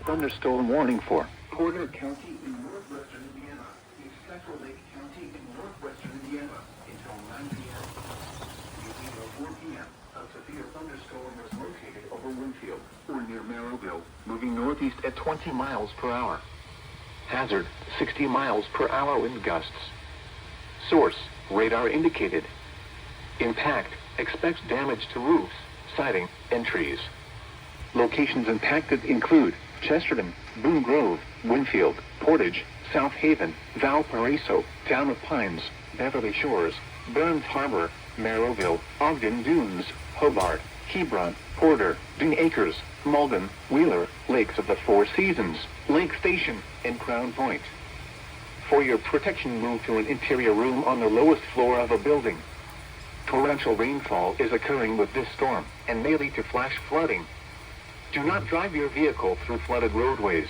thunderstorm warning for Porter County in northwestern Indiana, Central Lake County in northwestern Indiana until 9 p.m. Beginning at 4 p.m., a severe thunderstorm was located over Winfield or near Merrillville, moving northeast at 20 miles per hour. Hazard, 60 miles per hour wind gusts. Source, radar indicated. Impact, expects damage to roofs, siding, and trees. Locations impacted include Chesterton, Boone Grove, Winfield, Portage, South Haven, Valparaiso, Town of Pines, Beverly Shores, Burns Harbor, Merrillville, Ogden Dunes, Hobart, Hebron, Porter, Dune Acres, Malden, Wheeler, Lakes of the Four Seasons, Lake Station, and Crown Point. For your protection, move to an interior room on the lowest floor of a building. Torrential rainfall is occurring with this storm and may lead to flash flooding. Do not drive your vehicle through flooded roadways.